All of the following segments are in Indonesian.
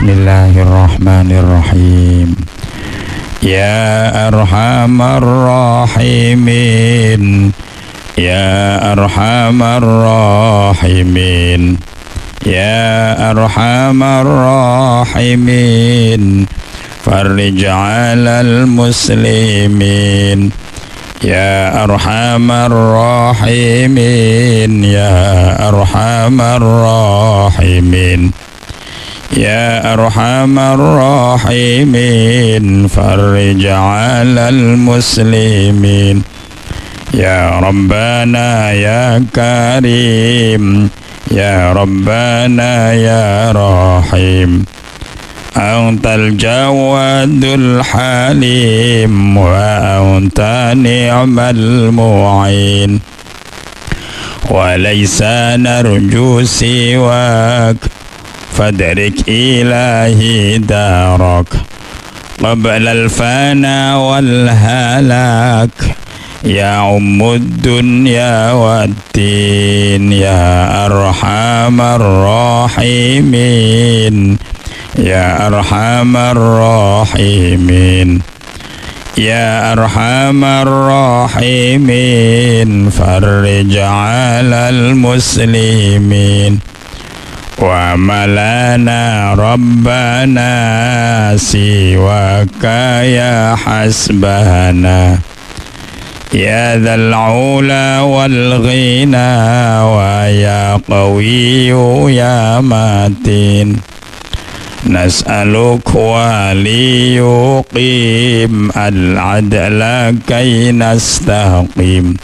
Bismillahirrahmanirrahim. Ya Arhamar Rahimin, Ya Arhamar Rahimin, Ya Arhamar Rahimin, farij 'alal muslimin. Ya Arhamar Rahimin, Ya Arhamar Rahimin, Ya Arhamar Rahimin, farij 'alal muslimin. Ya Rabbana Ya Karim, Ya Rabbana Ya Rahim, Antal Jawadul Halim, wa anta ni'mal mu'in, wa laysa narju siwak, fadrik ilahi darak, qabla al-fana wal halak, ya ummud dunya waddin, ya arhamar rahimin, ya arhamar rahimin, ya arhamar rahimin, farij 'alal muslimin. Wa malana rabbana siwaka ya hasbana, ya dhal ula wal ghina, wa ya qawiyyu ya matin. Nas'aluk waliyuqim al-adla kay nastaqim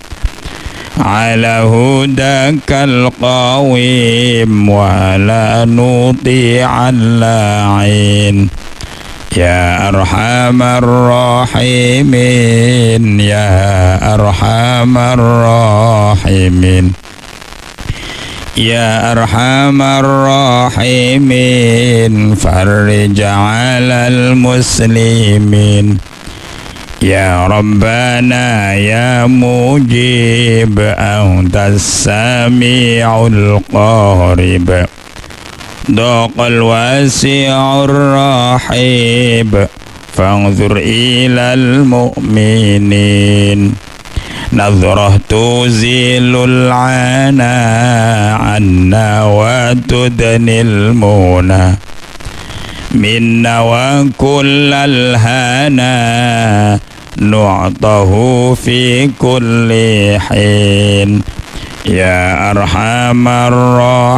ala hudakal qawim, wa la nuti'al la'in. Ya Arhamar Rahimin, Ya Arhamar Rahimin, Ya Arhamar Rahimin, farij 'alal muslimin. Ya Rabbana Ya Mujib, antas sami'ul qarib, daqal wasi'ur rahib, fanzur ilal mu'minin. Nadhrah tuzilul 'ana, 'anna wa tudnil muna, minna wa kullal hana, nu'tahu fi kulli hin. Ya Arhamar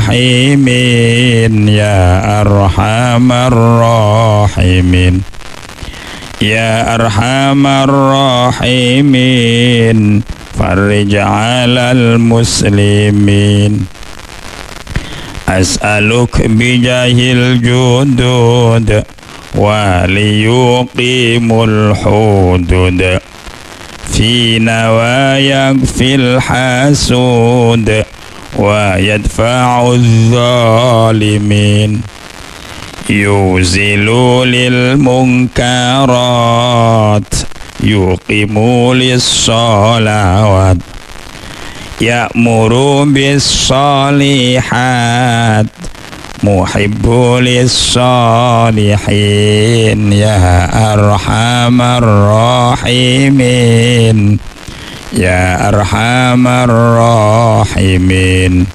Rahimin, Ya Arhamar Rahimin, Ya Arhamar Rahimin, farij 'alal muslimin. As'aluk bijahil judud, wa liyuqimul hudud, fina wa yakfil hasud, wa yadfa'uz zalimin. Yuzilu lil munkarat, yuqimu lis salawat, ya'muru bis salihat, muhibbu lis salihin. Ya Arhamar Rahimin, Ya Arhamar Rahimin,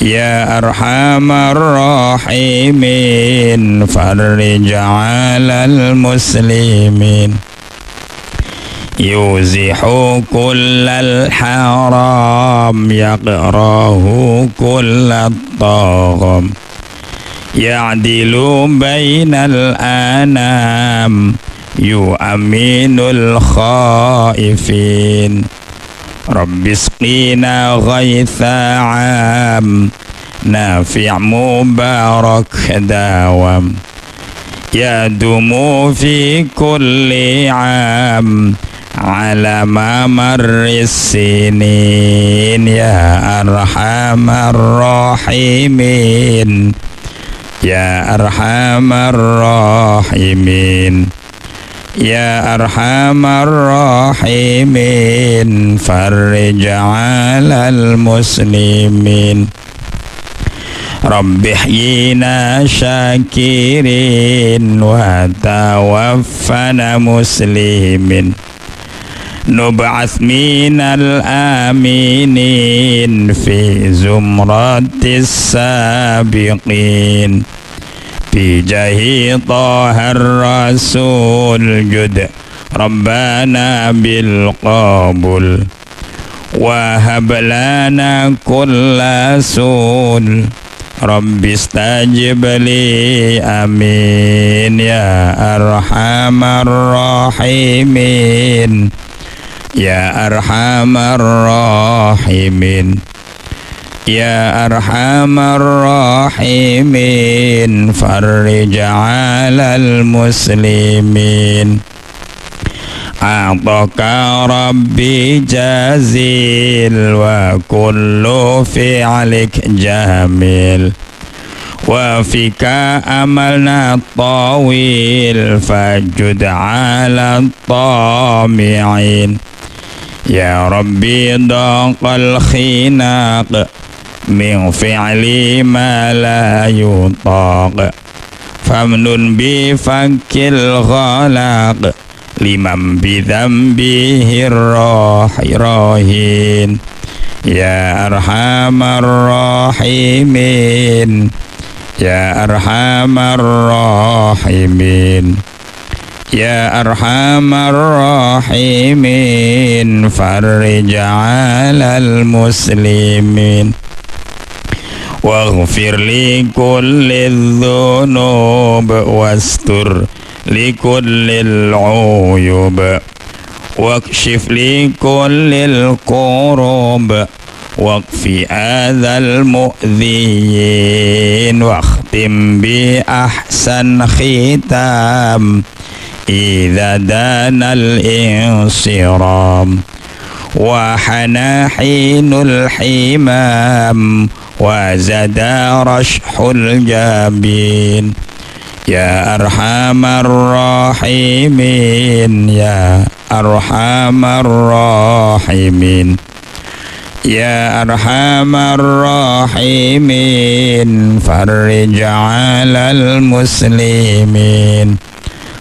Ya Arhamar Rahimin, farij 'alal muslimin. Yuzihu kullal haram, yaqrahu kullal tagham, ya'dilu bainal anam, yu'aminul khaifin. Rabbisqina ghaitha 'am, nafi' mubarak dawam, yadumu fi kulli 'am, ala ma marris sinin. Ya Arhamar Rahimin, Ya Arhamar Rahimin, Ya Arhamar Rahimin, farij 'alal muslimin. Rabbi hyina syakirin wa tawaffana muslimin nub'ats minal aminin fi zumratis sabiqin bi jahi tahar rasul jud rabbana bil qabul wa hab lana kulla sul Rabbi stajib li amin ya arhamar rahimin ya arhamar rahimin ya arhamar rahimin farrij 'alal muslimin a'taka rabbi jazil wa kullu fi'lik jamil wa fika amalna tawil fajud 'ala tami'in ya rabbi daqal khinaq min fi'li ma la yutaq famnun bi fakil ghalaq liman bidhambihi rahin ya arhamar rahimin ya arhamar rahimin ya arhamar rahimin farrij 'alal muslimin waghfir li kulli dhunub wastur li kullil uyub wakshif li kullil qurub waqfi adzal mu'dhiyin wakhtim bi ahsan khitam idza danal insiram wa hanahinul himam wa zada rashhul jabin ya arhamar rahimin ya arhamar rahimin ya arhamar rahimin farrij 'alal muslimin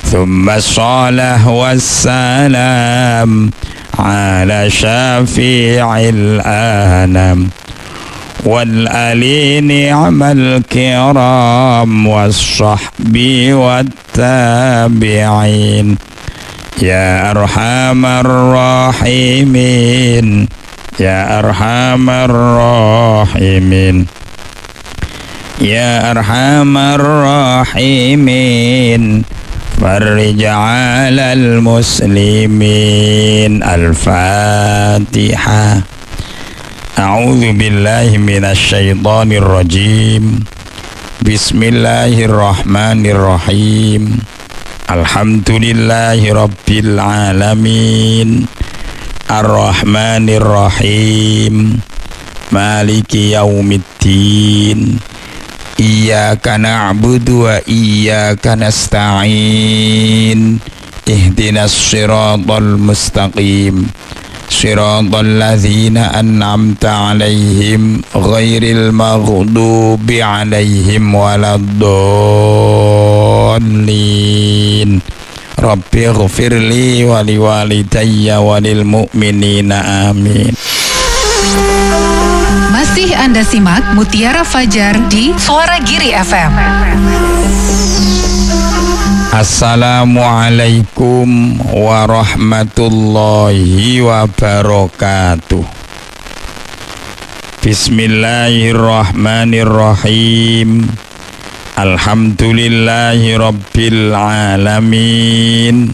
thumma shalah wassalam ala syafi'il anam wal ali ni'mal kiram wassahbi wattabi'in ya arhamar rahimin ya arhamar rahimin ya arhamar rahimin farrij 'alal muslimin. Al-Fatihah. A'udzu billahi minasy syaithanir rajim. Bismillahirrahmanirrahim. Alhamdulillahi rabbil alamin. Ar-Rahmanir Rahim. Maliki yaumiddin. Iyyaka na'budu wa iyyaka nasta'in. Ihdinas siratal mustaqim. Siratal ladzina an'amta 'alaihim ghairil maghdubi 'alaihim waladdallin. Rabbi ighfirli wa liwalidayya wa lil mu'minina amin. Masih Anda simak Mutiara Fajar di Suara Giri FM. Assalamualaikum warahmatullahi wabarakatuh. Bismillahirrahmanirrahim. Alhamdulillahi rabbil alamin.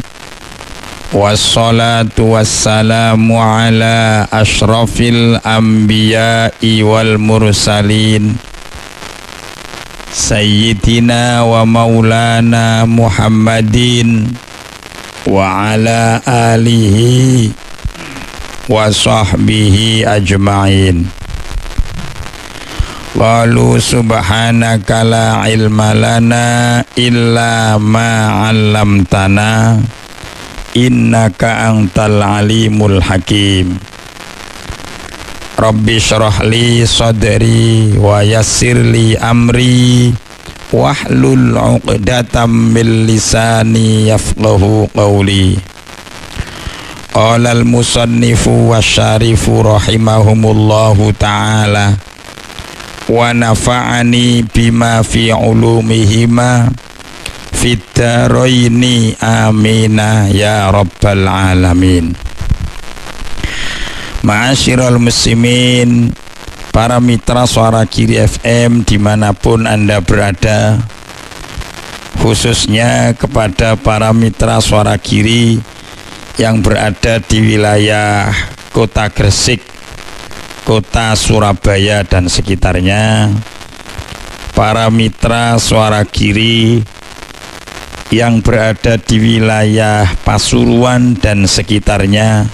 Wassalatu wassalamu ala ashrafil anbiya'i wal mursalin Sayyidina wa maulana Muhammadin wa ala alihi wa sahbihi ajma'in. Qalu subhanaka la ilma lana illa ma 'allamtana innaka antal alimul hakim. Rabbi syrah li sadri wa yassir li amri wahlul 'uqdatam min lisani yafqahu qawli. Qala al-musannifu wasyarifu rahimahumullahu ta'ala wa nafa'ani bima fi ulumihima fid daraini amina ya rabbal alamin. Ma'asyiral muslimin, para mitra Suara Giri FM dimanapun Anda berada, khususnya kepada para mitra Suara Giri yang berada di wilayah Kota Gresik, Kota Surabaya dan sekitarnya, para mitra Suara Giri yang berada di wilayah Pasuruan dan sekitarnya,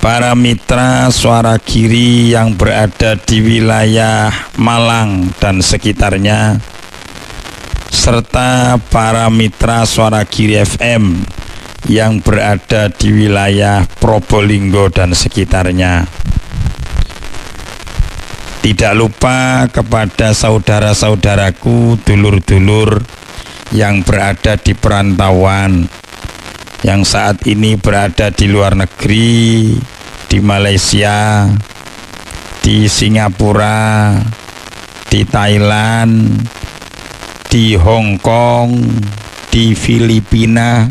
para mitra Suara Giri yang berada di wilayah Malang dan sekitarnya, serta para mitra Suara Giri FM yang berada di wilayah Probolinggo dan sekitarnya. Tidak lupa kepada saudara-saudaraku, dulur-dulur yang berada di perantauan, yang saat ini berada di luar negeri, di Malaysia, di Singapura, di Thailand, di Hong Kong, di Filipina,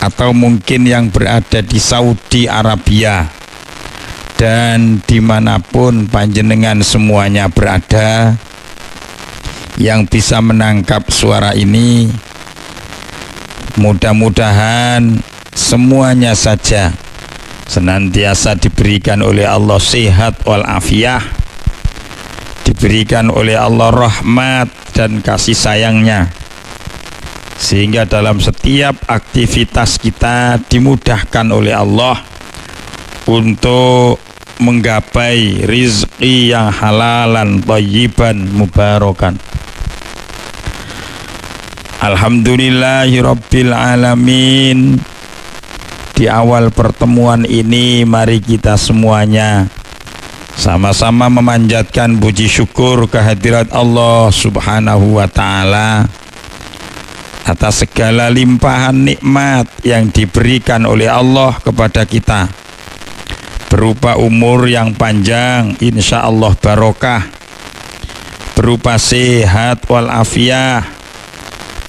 atau mungkin yang berada di Saudi Arabia, dan dimanapun panjenengan semuanya berada yang bisa menangkap suara ini. Mudah-mudahan semuanya saja senantiasa diberikan oleh Allah sehat walafiat, diberikan oleh Allah rahmat dan kasih sayangnya, sehingga dalam setiap aktivitas kita dimudahkan oleh Allah untuk menggapai rizki yang halalan, thayyiban, mubarakan. Alhamdulillahirabbil alamin. Di awal pertemuan ini mari kita semuanya sama-sama memanjatkan puji syukur kehadirat Allah Subhanahu wa taala atas segala limpahan nikmat yang diberikan oleh Allah kepada kita, berupa umur yang panjang insya Allah barokah, berupa sehat walafiat,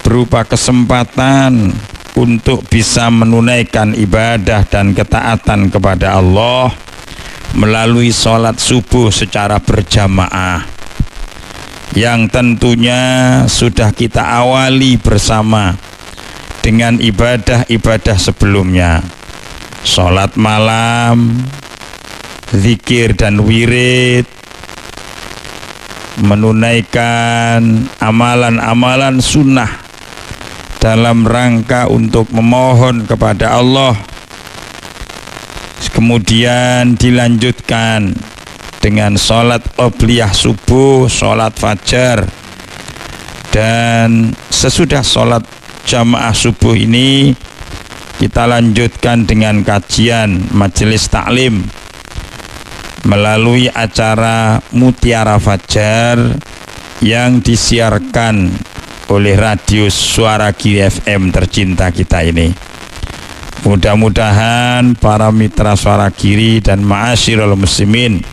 berupa kesempatan untuk bisa menunaikan ibadah dan ketaatan kepada Allah melalui sholat subuh secara berjamaah, yang tentunya sudah kita awali bersama dengan ibadah-ibadah sebelumnya, sholat malam, zikir dan wirid, menunaikan amalan-amalan sunnah dalam rangka untuk memohon kepada Allah. Kemudian dilanjutkan dengan sholat qobliyah subuh, sholat fajar, dan sesudah sholat jamaah subuh ini kita lanjutkan dengan kajian majelis taklim melalui acara Mutiara Fajar yang disiarkan oleh radio Suara Giri FM tercinta kita ini. Mudah-mudahan para mitra Suara Giri dan ma'asyiral muslimin,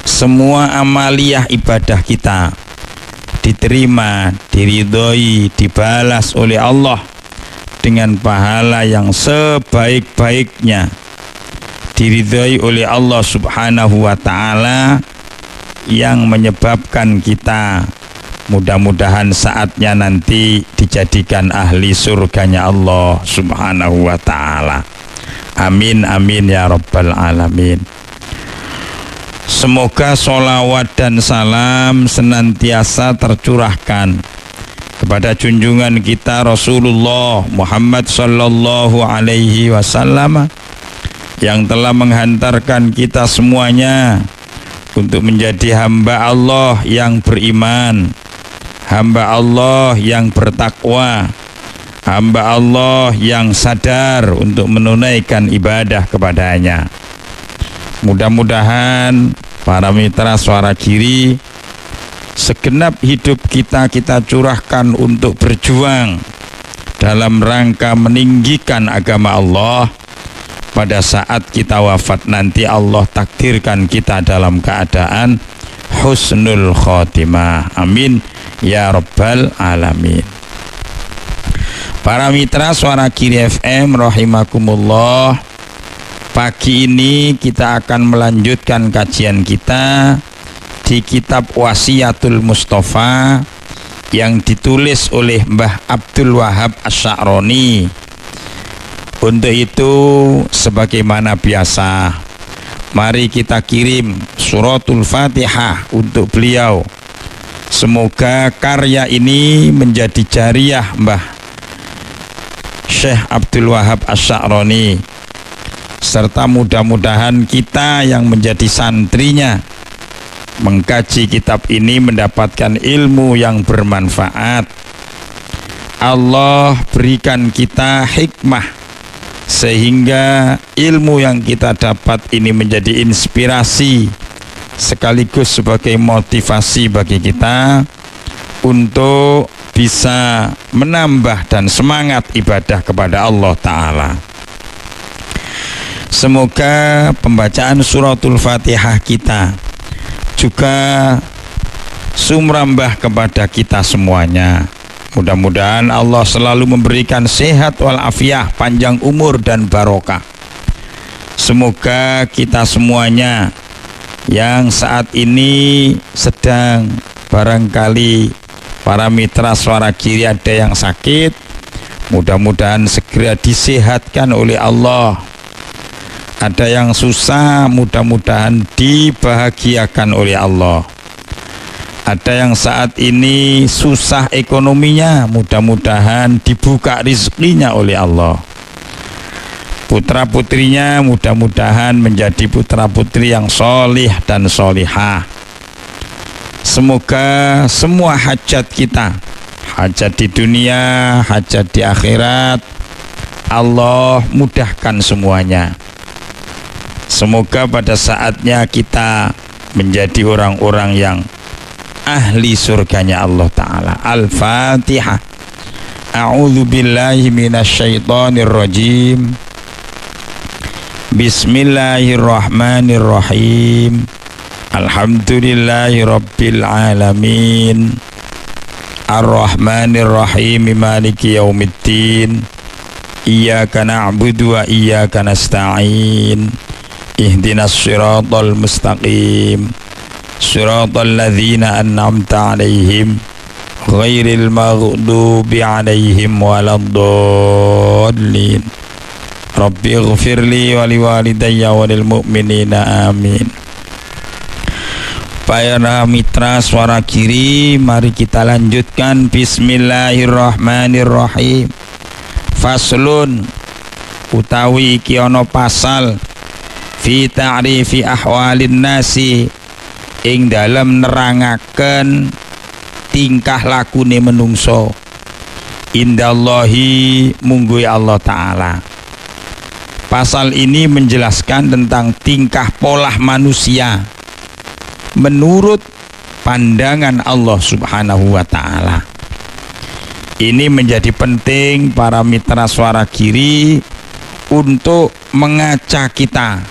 semua amaliyah ibadah kita diterima, diridhoi, dibalas oleh Allah dengan pahala yang sebaik-baiknya, diridhoi oleh Allah Subhanahu wa ta'ala, yang menyebabkan kita mudah-mudahan saatnya nanti dijadikan ahli surganya Allah Subhanahu wa ta'ala. Amin amin ya rabbal alamin. Semoga sholawat dan salam senantiasa tercurahkan kepada junjungan kita Rasulullah Muhammad sallallahu alaihi wasallam, yang telah menghantarkan kita semuanya untuk menjadi hamba Allah yang beriman, hamba Allah yang bertakwa, hamba Allah yang sadar untuk menunaikan ibadah kepadanya. Mudah-mudahan para mitra Suara Giri, segenap hidup kita curahkan untuk berjuang dalam rangka meninggikan agama Allah. Pada saat kita wafat nanti Allah takdirkan kita dalam keadaan husnul khotimah. Amin ya rabbal alamin. Para mitra Suara Giri FM rahimakumullah, pagi ini kita akan melanjutkan kajian kita di kitab Wasiyatul Mustafa yang ditulis oleh Mbah Abdul Wahab Asy'aroni. Untuk itu, sebagaimana biasa, mari kita kirim suratul Fatihah untuk beliau. Semoga karya ini menjadi jariah Mbah Syekh Abdul Wahab Asy'aroni, serta mudah-mudahan kita yang menjadi santrinya mengkaji kitab ini mendapatkan ilmu yang bermanfaat. Allah berikan kita hikmah sehingga ilmu yang kita dapat ini menjadi inspirasi sekaligus sebagai motivasi bagi kita untuk bisa menambah dan semangat ibadah kepada Allah Ta'ala. Semoga pembacaan suratul Fatihah kita juga sumrambah kepada kita semuanya. Mudah-mudahan Allah selalu memberikan sehat walafiat, panjang umur dan barokah. Semoga kita semuanya yang saat ini sedang barangkali para mitra Suara Giri ada yang sakit, mudah-mudahan segera disehatkan oleh Allah. Ada yang susah, mudah-mudahan dibahagiakan oleh Allah. Ada yang saat ini susah ekonominya, mudah-mudahan dibuka rezekinya oleh Allah. Putra-putrinya mudah-mudahan menjadi putra-putri yang solih dan solihah. Semoga semua hajat kita, hajat di dunia, hajat di akhirat, Allah mudahkan semuanya. Semoga pada saatnya kita menjadi orang-orang yang ahli surganya Allah Ta'ala. Al-Fatihah. A'udzu billahi minasyaitonir rajim. Bismillahirrahmanirrahim. Alhamdulillahi rabbil alamin. Ar-Rahmanir-Rahim, Maliki yaumiddin. Iyyaka na'budu wa iyyaka nasta'in. Ihdinas siratal mustaqim. Siratal ladzina an'amta 'alaihim ghairil maghdubi 'alaihim waladdallin. Rabbi ighfirli wa liwalidayya wa lil mu'minina amin. Para mitra Suara Giri, mari kita lanjutkan. Bismillahirrahmanirrahim. Faslun, utawi iki ana pasal fi ta'rifi ahwalin nasi, ing dalam nerangaken tingkah lakune menungso indallahi mungguhe Allah Ta'ala. Pasal ini menjelaskan tentang tingkah pola manusia menurut pandangan Allah Subhanahu wa Ta'ala. Ini menjadi penting para mitra Suara Giri untuk mengaca kita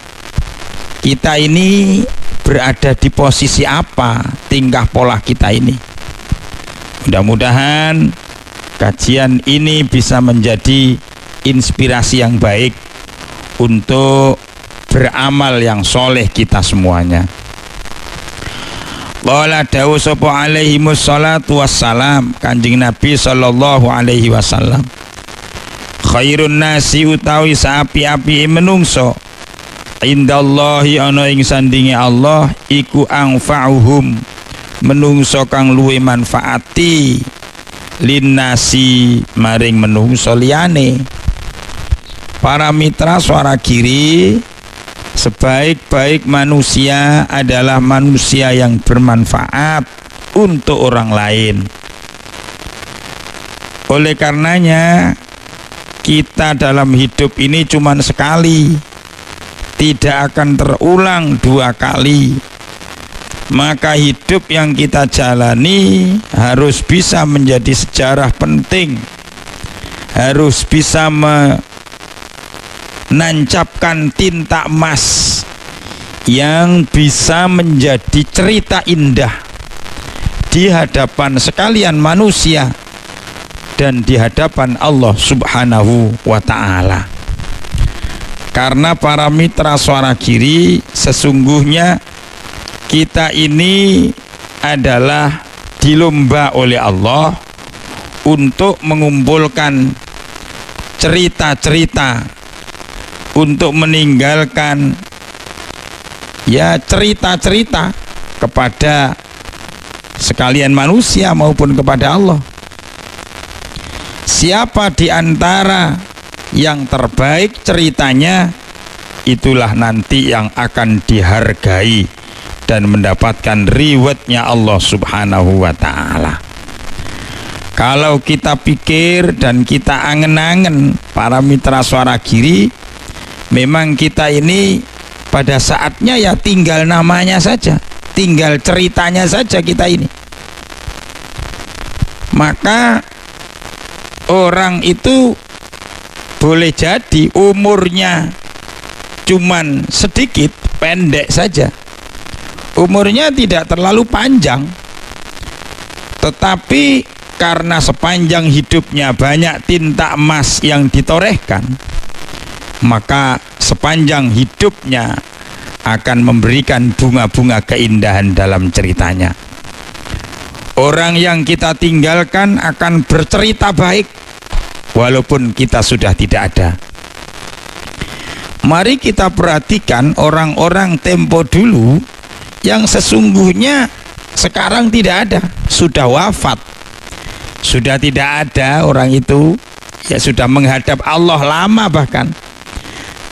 ini berada di posisi apa, tingkah pola kita ini. Mudah-mudahan kajian ini bisa menjadi inspirasi yang baik untuk beramal yang soleh kita semuanya. Qala dawu sapa alaihimus salatu wassalam, Kanjeng Nabi sallallahu alaihi wasallam, khairun nasi utawi saapi-api menungso indallahi ana ing sandinge Allah iku anfa'uhum, menungso kang luwe manfaati linnasi maring menungso liyane. Para mitra Suara Giri, sebaik-baik manusia adalah manusia yang bermanfaat untuk orang lain. Oleh karenanya kita dalam hidup ini cuma sekali, tidak akan terulang 2 kali. Maka hidup yang kita jalani harus bisa menjadi sejarah penting, harus bisa menancapkan tinta emas yang bisa menjadi cerita indah di hadapan sekalian manusia dan di hadapan Allah Subhanahu wa ta'ala. Karena para mitra Suara Giri, sesungguhnya kita ini adalah dilomba oleh Allah untuk mengumpulkan cerita-cerita, untuk meninggalkan cerita-cerita kepada sekalian manusia maupun kepada Allah. Siapa di antara yang terbaik ceritanya, itulah nanti yang akan dihargai dan mendapatkan rewardnya Allah Subhanahu wa ta'ala. Kalau kita pikir dan kita angen-angen para mitra Suara Giri, memang kita ini pada saatnya ya tinggal namanya saja, tinggal ceritanya saja kita ini. Maka orang itu boleh jadi umurnya cuman sedikit, pendek saja, umurnya tidak terlalu panjang, tetapi karena sepanjang hidupnya banyak tinta emas yang ditorehkan, maka sepanjang hidupnya akan memberikan bunga-bunga keindahan dalam ceritanya. Orang yang kita tinggalkan akan bercerita baik walaupun kita sudah tidak ada. Mari kita perhatikan orang-orang tempo dulu yang sesungguhnya sekarang tidak ada, sudah wafat, sudah tidak ada orang itu, ya sudah menghadap Allah lama bahkan.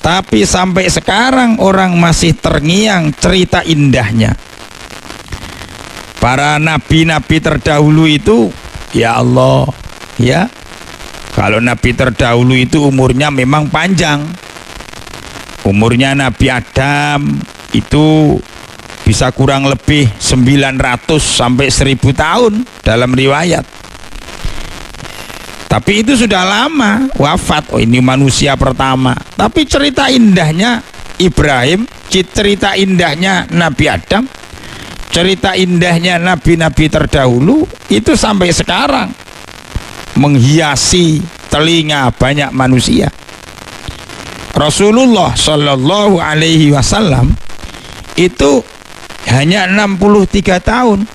Tapi sampai sekarang orang masih terngiang cerita indahnya. Para nabi-nabi terdahulu itu, ya Allah, ya, kalau nabi terdahulu itu umurnya memang panjang. Umurnya Nabi Adam itu bisa kurang lebih 900 sampai 1000 tahun dalam riwayat. Tapi itu sudah lama wafat. Oh, ini manusia pertama. Tapi cerita indahnya Ibrahim, cerita indahnya Nabi Adam, cerita indahnya nabi-nabi terdahulu itu sampai sekarang menghiasi telinga banyak manusia. Rasulullah Shallallahu Alaihi Wasallam itu hanya 63 tahun,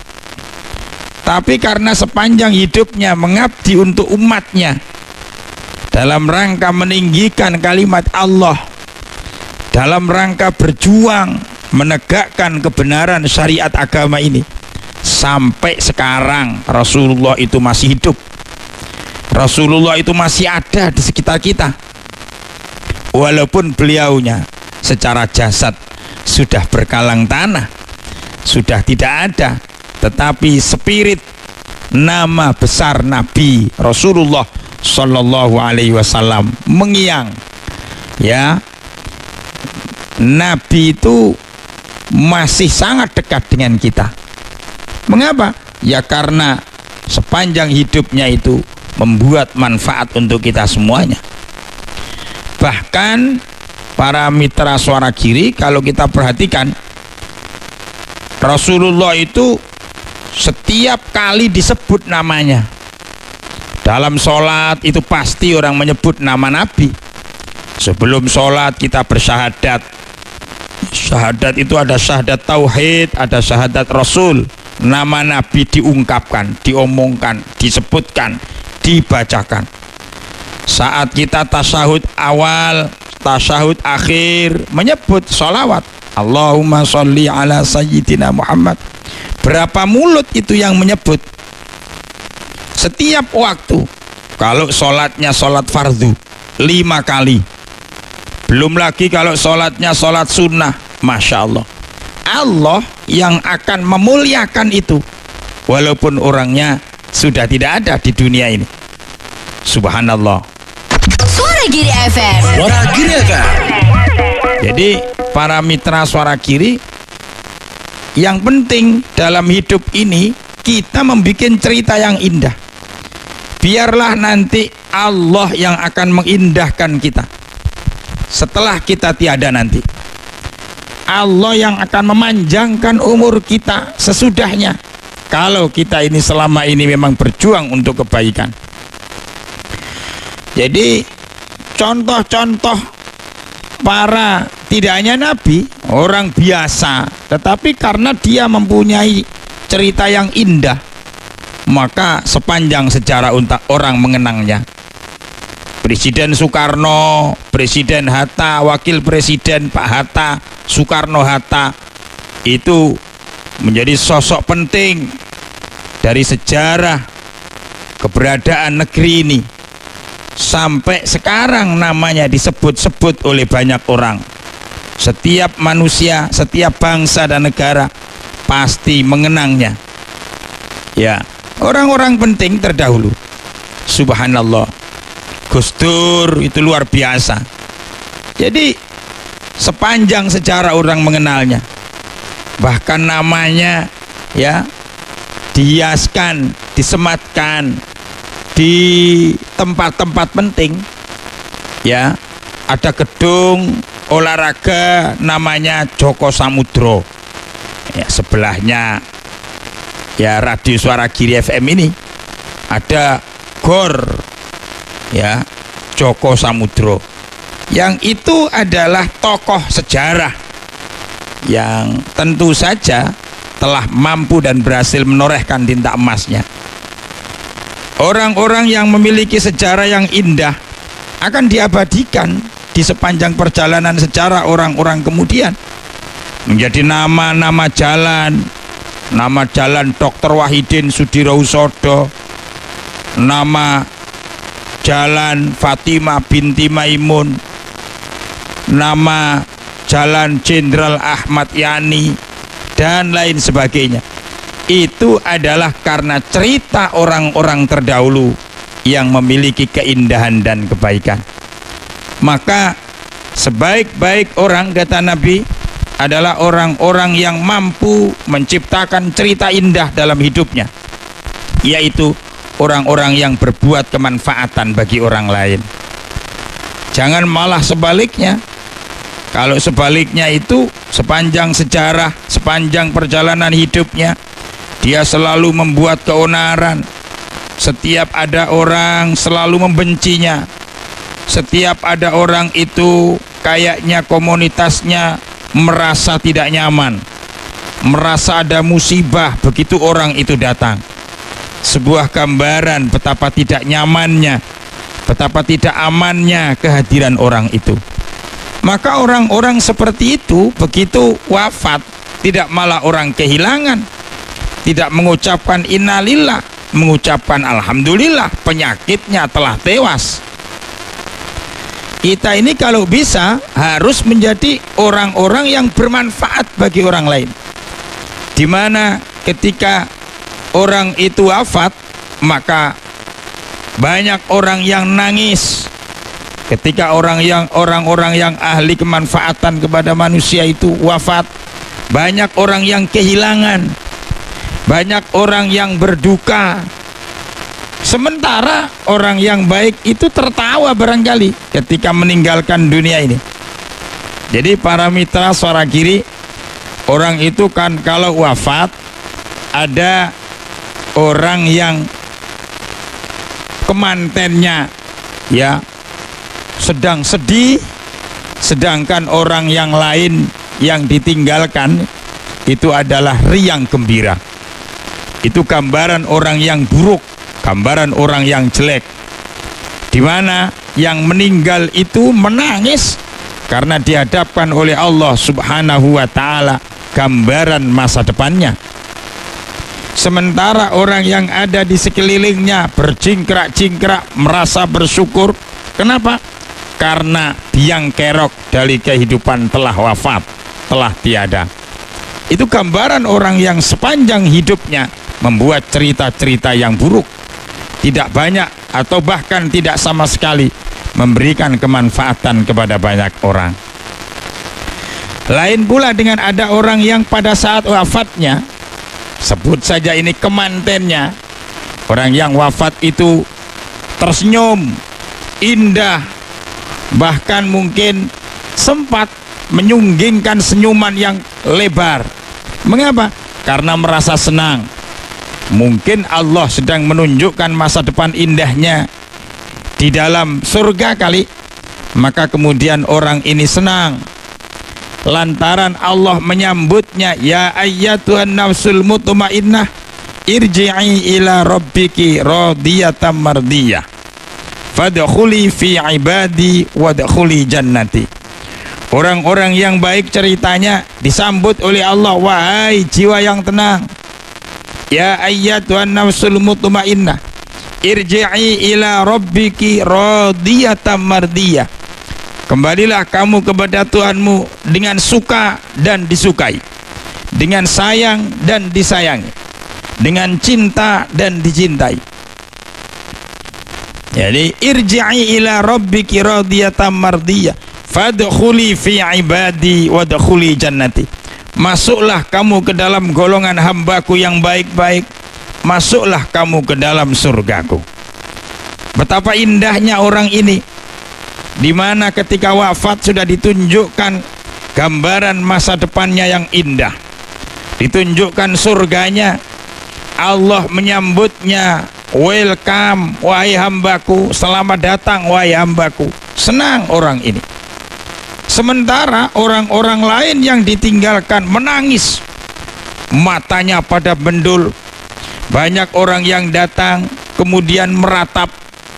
tapi karena sepanjang hidupnya mengabdi untuk umatnya dalam rangka meninggikan kalimat Allah, dalam rangka berjuang menegakkan kebenaran syariat agama ini, sampai sekarang Rasulullah itu masih hidup, Rasulullah itu masih ada di sekitar kita. Walaupun beliaunya secara jasad sudah berkalang tanah, sudah tidak ada, tetapi spirit, nama besar Nabi Rasulullah Shallallahu Alaihi Wasallam mengiang. Ya, Nabi itu masih sangat dekat dengan kita. Mengapa? Ya karena sepanjang hidupnya itu membuat manfaat untuk kita semuanya. Bahkan para mitra Suara Giri, kalau kita perhatikan, Rasulullah itu setiap kali disebut namanya. Dalam sholat itu pasti orang menyebut nama Nabi. Sebelum sholat kita bersyahadat. Syahadat itu ada syahadat tauhid, ada syahadat Rasul. Nama Nabi diungkapkan, diomongkan, disebutkan, dibacakan. Saat kita tasyahud awal, tasyahud akhir, menyebut sholawat, Allahumma sholli ala sayyidina Muhammad. Berapa mulut itu yang menyebut setiap waktu. Kalau sholatnya sholat fardu 5 kali, belum lagi kalau sholatnya sholat sunnah, Masya Allah. Allah yang akan memuliakan itu walaupun orangnya sudah tidak ada di dunia ini. Subhanallah. Suara Giri FM. Suara Giri FM. Jadi para mitra Suara Giri, yang penting dalam hidup ini kita membuat cerita yang indah. Biarlah nanti Allah yang akan mengindahkan kita setelah kita tiada nanti. Allah yang akan memanjangkan umur kita sesudahnya, kalau kita ini selama ini memang berjuang untuk kebaikan. Jadi contoh-contoh para, tidak hanya nabi, orang biasa, tetapi karena dia mempunyai cerita yang indah, maka sepanjang sejarah orang mengenangnya. Presiden Soekarno, Presiden Hatta, Wakil Presiden Pak Hatta, Soekarno-Hatta, itu menjadi sosok penting dari sejarah keberadaan negeri ini. Sampai sekarang namanya disebut-sebut oleh banyak orang. Setiap manusia, setiap bangsa dan negara pasti mengenangnya. Ya, orang-orang penting terdahulu. Subhanallah, Gus Dur itu luar biasa. Jadi sepanjang sejarah orang mengenalnya, bahkan namanya ya dihiaskan, disematkan di tempat-tempat penting. Ya, ada gedung olahraga namanya Joko Samudro. Ya, sebelahnya ya Radio Suara Giri FM ini ada gor ya Joko Samudro, yang itu adalah tokoh sejarah yang tentu saja telah mampu dan berhasil menorehkan tinta emasnya. Orang-orang yang memiliki sejarah yang indah akan diabadikan di sepanjang perjalanan sejarah orang-orang kemudian, menjadi nama-nama jalan, nama jalan Dr. Wahidin Sudirohusodo, nama Jalan Fatimah binti Maimun, nama Jalan Jenderal Ahmad Yani, dan lain sebagainya. Itu adalah karena cerita orang-orang terdahulu yang memiliki keindahan dan kebaikan. Maka sebaik-baik orang, kata Nabi, adalah orang-orang yang mampu menciptakan cerita indah dalam hidupnya, yaitu orang-orang yang berbuat kemanfaatan bagi orang lain. Jangan malah sebaliknya. Kalau sebaliknya itu sepanjang sejarah, sepanjang perjalanan hidupnya, dia selalu membuat keonaran. Setiap ada orang selalu membencinya. Setiap ada orang itu kayaknya komunitasnya merasa tidak nyaman, merasa ada musibah begitu orang itu datang. Sebuah gambaran betapa tidak nyamannya, betapa tidak amannya kehadiran orang itu. Maka orang-orang seperti itu begitu wafat, tidak malah orang kehilangan, tidak mengucapkan innalillah, mengucapkan alhamdulillah, penyakitnya telah tewas. Kita ini kalau bisa harus menjadi orang-orang yang bermanfaat bagi orang lain, di mana ketika orang itu wafat, maka banyak orang yang nangis. Ketika orang-orang yang ahli kemanfaatan kepada manusia itu wafat, banyak orang yang kehilangan, banyak orang yang berduka. Sementara orang yang baik itu tertawa barangkali ketika meninggalkan dunia ini. Jadi para mitra Suara Giri, orang itu kan kalau wafat, ada orang yang kemantennya ya sedang sedih, sedangkan orang yang lain yang ditinggalkan itu adalah riang gembira. Itu gambaran orang yang buruk, gambaran orang yang jelek, di mana yang meninggal itu menangis karena dihadapkan oleh Allah Subhanahu wa Ta'ala gambaran masa depannya. Sementara orang yang ada di sekelilingnya berjingkrak-jingkrak merasa bersyukur. Kenapa? Karena biang kerok dari kehidupan telah wafat, telah tiada. Itu gambaran orang yang sepanjang hidupnya membuat cerita-cerita yang buruk, tidak banyak atau bahkan tidak sama sekali memberikan kemanfaatan kepada banyak orang. Lain pula dengan ada orang yang pada saat wafatnya, sebut saja ini kemantennya, orang yang wafat itu tersenyum indah, bahkan mungkin sempat menyunggingkan senyuman yang lebar. Mengapa? Karena merasa senang. Mungkin Allah sedang menunjukkan masa depan indahnya di dalam surga kali. Maka kemudian orang ini senang lantaran Allah menyambutnya, ya ayyatuhan nafsul mutmainnah irji'i ila rabbiki radiyatan mardiyah fadkhuli fi ibadi wadkhuli jannati. Orang-orang yang baik ceritanya disambut oleh Allah, wahai jiwa yang tenang, ya ayyatuhan nafsul mutmainnah irji'i ila rabbiki radiyatan mardiyah, kembalilah kamu kepada Tuhanmu dengan suka dan disukai, dengan sayang dan disayangi, dengan cinta dan dicintai. Jadi irji'i ila rabbiki radiyatan mardiyah fadkhuli fi ibadi wadkhuli jannati. Masuklah kamu ke dalam golongan hambaku yang baik-baik, masuklah kamu ke dalam surgaku. Betapa indahnya orang ini, di mana ketika wafat sudah ditunjukkan gambaran masa depannya yang indah, ditunjukkan surganya, Allah menyambutnya, welcome wahai hambaku, selamat datang wahai hambaku. Senang orang ini. Sementara orang-orang lain yang ditinggalkan menangis, matanya pada bendul. Banyak orang yang datang kemudian meratap,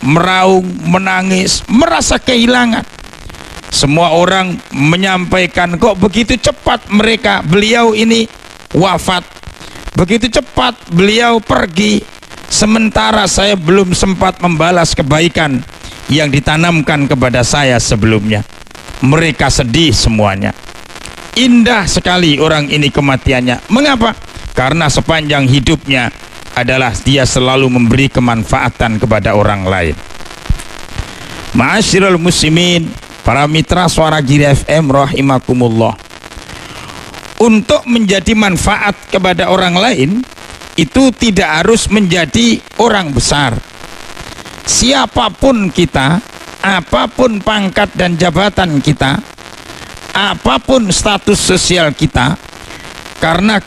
meraung, menangis, merasa kehilangan. Semua orang menyampaikan, kok begitu cepat beliau ini wafat, begitu cepat beliau pergi, sementara saya belum sempat membalas kebaikan yang ditanamkan kepada saya sebelumnya. Mereka sedih semuanya. Indah sekali orang ini kematiannya. Mengapa? Karena sepanjang hidupnya adalah dia selalu memberi kemanfaatan kepada orang lain. Ma'asyiral muslimin, para mitra Suara Giri FM rahimakumullah. Untuk menjadi manfaat kepada orang lain itu tidak harus menjadi orang besar. Siapapun kita, apapun pangkat dan jabatan kita, apapun status sosial kita, karena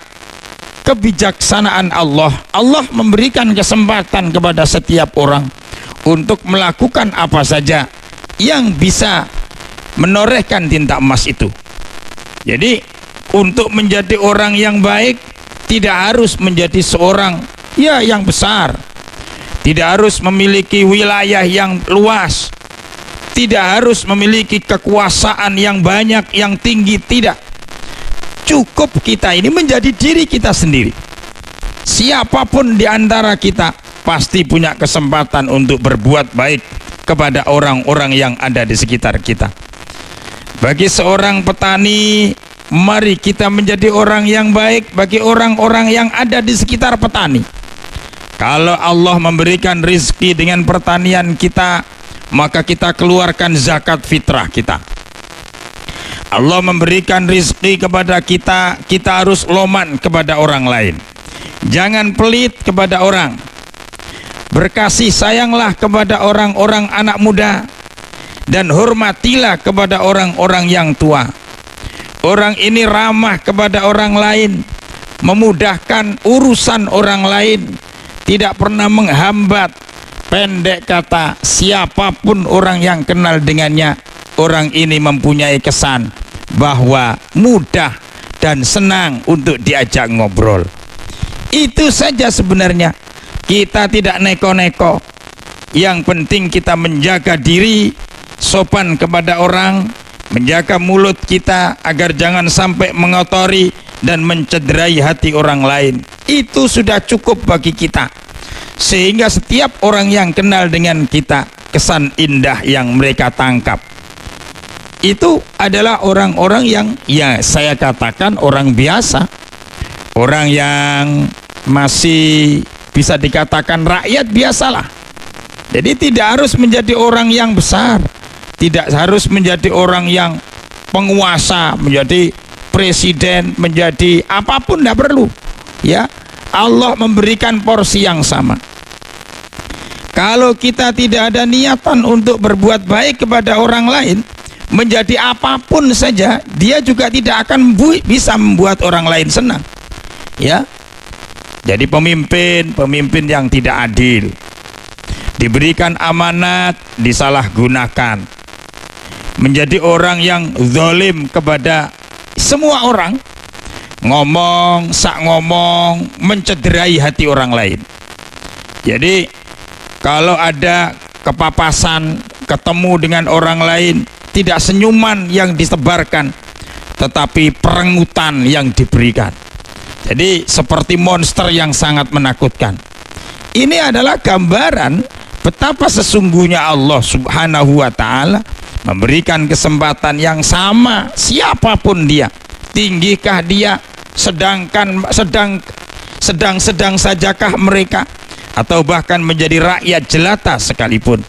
kebijaksanaan Allah, Allah memberikan kesempatan kepada setiap orang untuk melakukan apa saja yang bisa menorehkan tinta emas itu. Jadi untuk menjadi orang yang baik tidak harus menjadi seorang yang besar, tidak harus memiliki wilayah yang luas, tidak harus memiliki kekuasaan yang banyak, yang tinggi, tidak. Cukup kita ini menjadi diri kita sendiri. Siapapun di antara kita pasti punya kesempatan untuk berbuat baik kepada orang-orang yang ada di sekitar kita. Bagi seorang petani, mari kita menjadi orang yang baik bagi orang-orang yang ada di sekitar petani. Kalau Allah memberikan rizki dengan pertanian kita, maka kita keluarkan zakat fitrah kita. Allah memberikan rizki kepada kita, kita harus loman kepada orang lain. Jangan pelit kepada orang. Berkasih sayanglah kepada orang-orang anak muda, dan hormatilah kepada orang-orang yang tua. Orang ini ramah kepada orang lain, memudahkan urusan orang lain, tidak pernah menghambat. Pendek kata, siapapun orang yang kenal dengannya, orang ini mempunyai kesan bahwa mudah dan senang untuk diajak ngobrol. Itu saja sebenarnya. Kita tidak neko-neko. Yang penting kita menjaga diri, sopan kepada orang, menjaga mulut kita agar jangan sampai mengotori dan mencederai hati orang lain. Itu sudah cukup bagi kita, sehingga setiap orang yang kenal dengan kita, kesan indah yang mereka tangkap itu adalah orang-orang yang saya katakan orang biasa, orang yang masih bisa dikatakan rakyat biasalah. Jadi tidak harus menjadi orang yang besar, tidak harus menjadi orang yang penguasa, menjadi presiden, menjadi apapun, tidak perlu. Ya, Allah memberikan porsi yang sama. Kalau kita tidak ada niatan untuk berbuat baik kepada orang lain, menjadi apapun saja, dia juga tidak akan bisa membuat orang lain senang. Ya, jadi pemimpin yang tidak adil, diberikan amanat disalahgunakan, menjadi orang yang zalim kepada semua orang, ngomong, mencederai hati orang lain. Jadi kalau ada kepapasan, ketemu dengan orang lain, tidak senyuman yang disebarkan, tetapi perengutan yang diberikan. Jadi seperti monster yang sangat menakutkan. Ini adalah gambaran betapa sesungguhnya Allah Subhanahu wa ta'ala memberikan kesempatan yang sama siapapun dia. Tinggikah dia, sedang sajakah mereka, atau bahkan menjadi rakyat jelata sekalipun,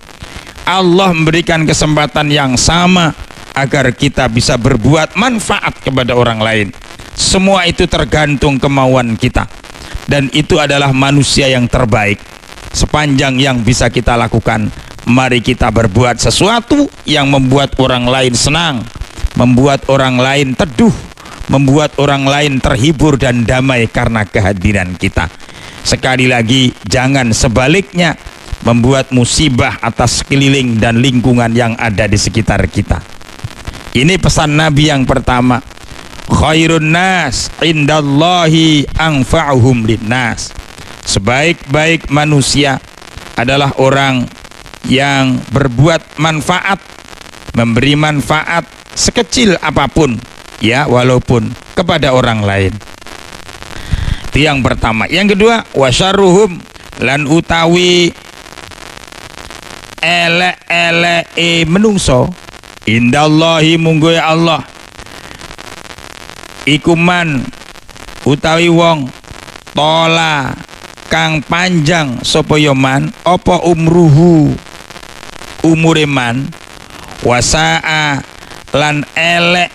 Allah memberikan kesempatan yang sama agar kita bisa berbuat manfaat kepada orang lain. Semua itu tergantung kemauan kita, dan itu adalah manusia yang terbaik. Sepanjang yang bisa kita lakukan, mari kita berbuat sesuatu yang membuat orang lain senang, membuat orang lain teduh, membuat orang lain terhibur dan damai karena kehadiran kita. Sekali lagi, jangan sebaliknya membuat musibah atas sekeliling dan lingkungan yang ada di sekitar kita. Ini pesan Nabi yang pertama. Khairun nas indallahi anfa'uhum linnas. Sebaik-baik manusia adalah orang yang berbuat manfaat, memberi manfaat sekecil apapun, ya, walaupun kepada orang lain. Itu yang pertama. Yang kedua, wasyarruhum lan utawi elek-eleke menungso indallahi munggo ya Allah ikuman utawi wong tola kang panjang sapa man apa umruhu umureman wasaa lan elek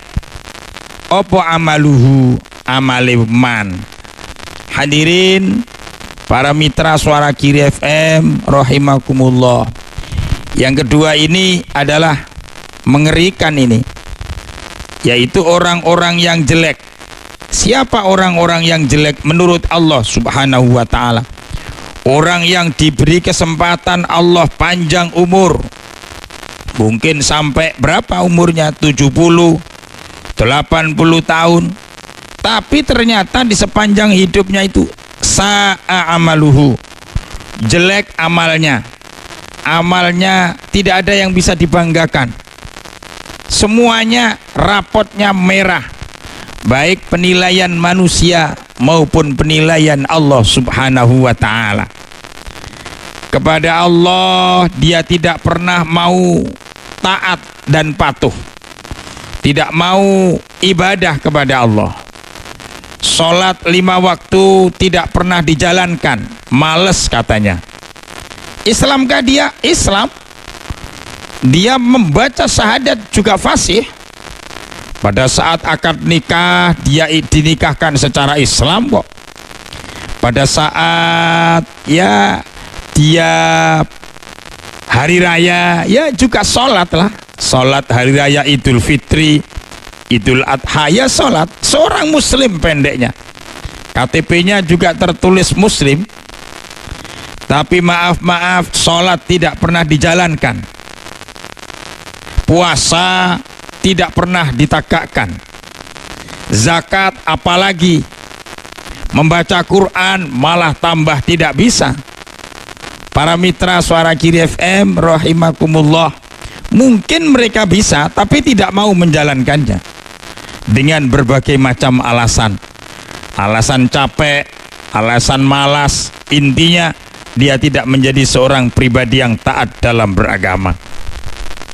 apa amaluhu amale man. Hadirin para mitra Suara Giri FM rahimakumullah. Yang kedua ini adalah mengerikan ini, yaitu orang-orang yang jelek. Siapa orang-orang yang jelek menurut Allah Subhanahu wa ta'ala? Orang yang diberi kesempatan Allah panjang umur, mungkin sampai berapa umurnya, 70, 80 tahun, tapi ternyata di sepanjang hidupnya itu sa'a amaluhu, jelek amalnya. Amalnya tidak ada yang bisa dibanggakan, semuanya rapotnya merah, baik penilaian manusia maupun penilaian Allah Subhanahu wa ta'ala. Kepada Allah dia tidak pernah mau taat dan patuh, tidak mau ibadah kepada Allah. Sholat 5 waktu tidak pernah dijalankan, males katanya. Islamkah dia? Islam. Dia membaca syahadat juga fasih. Pada saat akad nikah dia dinikahkan secara Islam kok. Pada saat ya dia hari raya ya juga sholat lah. Sholat hari raya Idul Fitri, Idul Adha ya sholat. Seorang muslim pendeknya, KTP-nya juga tertulis muslim, tapi maaf sholat tidak pernah dijalankan, puasa tidak pernah ditegakkan, zakat apalagi, membaca Quran malah tambah tidak bisa. Para mitra Suara Giri FM rahimakumullah, mungkin mereka bisa tapi tidak mau menjalankannya dengan berbagai macam alasan. Alasan capek, alasan malas, intinya dia tidak menjadi seorang pribadi yang taat dalam beragama.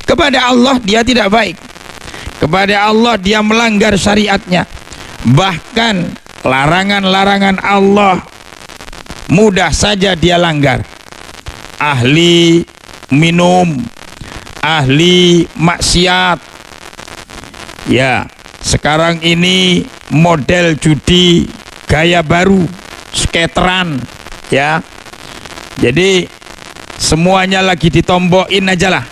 Kepada Allah dia tidak baik, kepada Allah dia melanggar syariatnya, bahkan larangan-larangan Allah mudah saja dia langgar. Ahli minum, ahli maksiat. Ya, sekarang ini model judi gaya baru, skateran, ya. Jadi semuanya lagi ditombokin aja lah.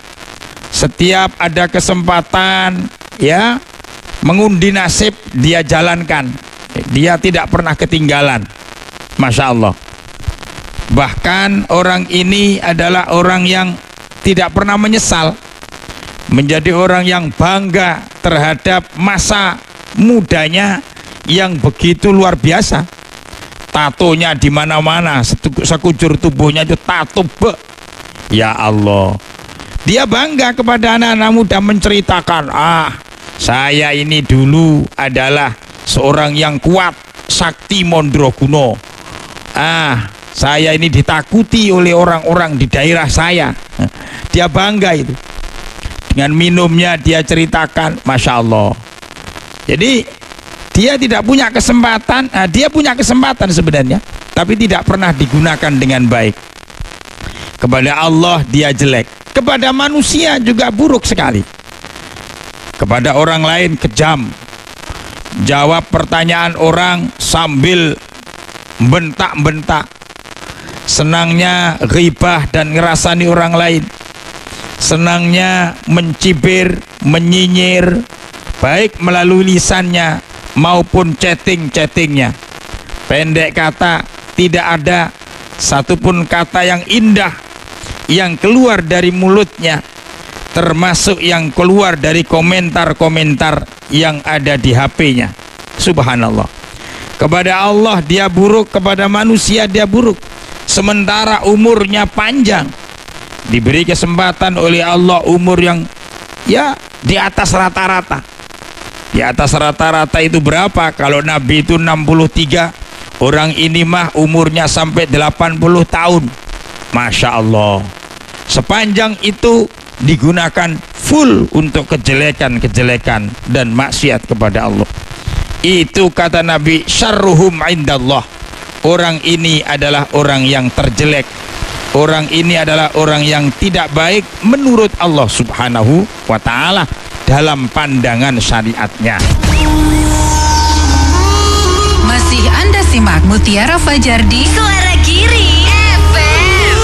Setiap ada kesempatan, ya, mengundi nasib dia jalankan. Dia tidak pernah ketinggalan. Masya Allah. Bahkan orang ini adalah orang yang tidak pernah menyesal, menjadi orang yang bangga terhadap masa mudanya yang begitu luar biasa. Tatonya di mana-mana, sekujur tubuhnya itu tato. Ya Allah. Dia bangga kepada anak-anak muda menceritakan, saya ini dulu adalah seorang yang kuat, sakti Mondroguno. Saya ini ditakuti oleh orang-orang di daerah saya. Dia bangga itu. Dengan minumnya dia ceritakan, Masya Allah. Jadi dia tidak punya kesempatan. Dia punya kesempatan sebenarnya, tapi tidak pernah digunakan dengan baik. Kepada Allah dia jelek, kepada manusia juga buruk sekali. Kepada orang lain kejam, jawab pertanyaan orang sambil bentak-bentak. Senangnya ghibah dan ngerasani orang lain. Senangnya mencibir, menyinyir, baik melalui lisannya maupun chatting-chattingnya. Pendek kata, tidak ada satupun kata yang indah yang keluar dari mulutnya, termasuk yang keluar dari komentar-komentar yang ada di HP-nya. Subhanallah. Kepada Allah dia buruk, kepada manusia dia buruk. Sementara umurnya panjang, diberi kesempatan oleh Allah umur yang ya di atas rata-rata. Di atas rata-rata itu berapa? Kalau Nabi itu 63, orang ini mah umurnya sampai 80 tahun. Masya Allah. Sepanjang itu digunakan full untuk kejelekan-kejelekan dan maksiat kepada Allah. Itu kata Nabi, syarruhum indallah. Orang ini adalah orang yang terjelek. Orang ini adalah orang yang tidak baik menurut Allah Subhanahu wa ta'ala dalam pandangan syariatnya. Masih Anda simak Mutiara Fajar di Suara Giri FM.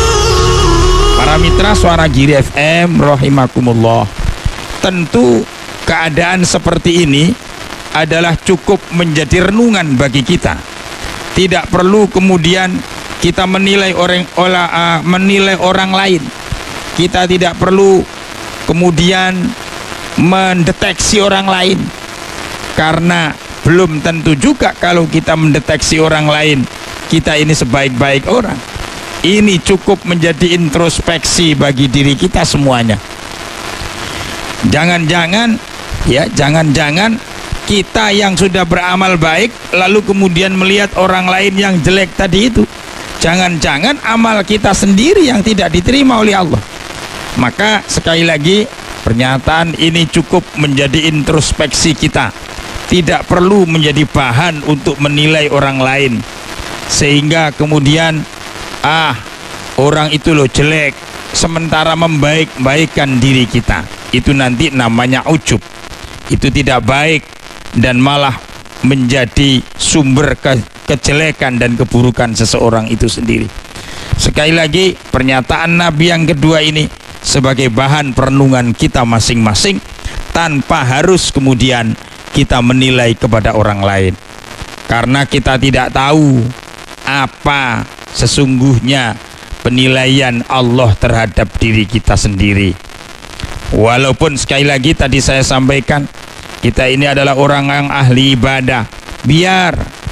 Para mitra Suara Giri FM rahimakumullah. Tentu keadaan seperti ini adalah cukup menjadi renungan bagi kita. Tidak perlu kemudian kita menilai orang lain. Kita tidak perlu kemudian mendeteksi orang lain, karena belum tentu juga kalau kita mendeteksi orang lain kita ini sebaik-baik orang. Ini cukup menjadi introspeksi bagi diri kita semuanya. Jangan-jangan kita yang sudah beramal baik lalu kemudian melihat orang lain yang jelek tadi itu. Jangan-jangan amal kita sendiri yang tidak diterima oleh Allah. Maka sekali lagi, pernyataan ini cukup menjadi introspeksi kita. Tidak perlu menjadi bahan untuk menilai orang lain, sehingga kemudian orang itu loh jelek, sementara membaik-baikkan diri kita. Itu nanti namanya ujub. Itu tidak baik dan malah menjadi sumber kejelekan dan keburukan seseorang itu sendiri. Sekali lagi, pernyataan Nabi yang kedua ini sebagai bahan perenungan kita masing-masing, tanpa harus kemudian kita menilai kepada orang lain, karena kita tidak tahu apa sesungguhnya penilaian Allah terhadap diri kita sendiri. Walaupun sekali lagi tadi saya sampaikan, kita ini adalah orang yang ahli ibadah,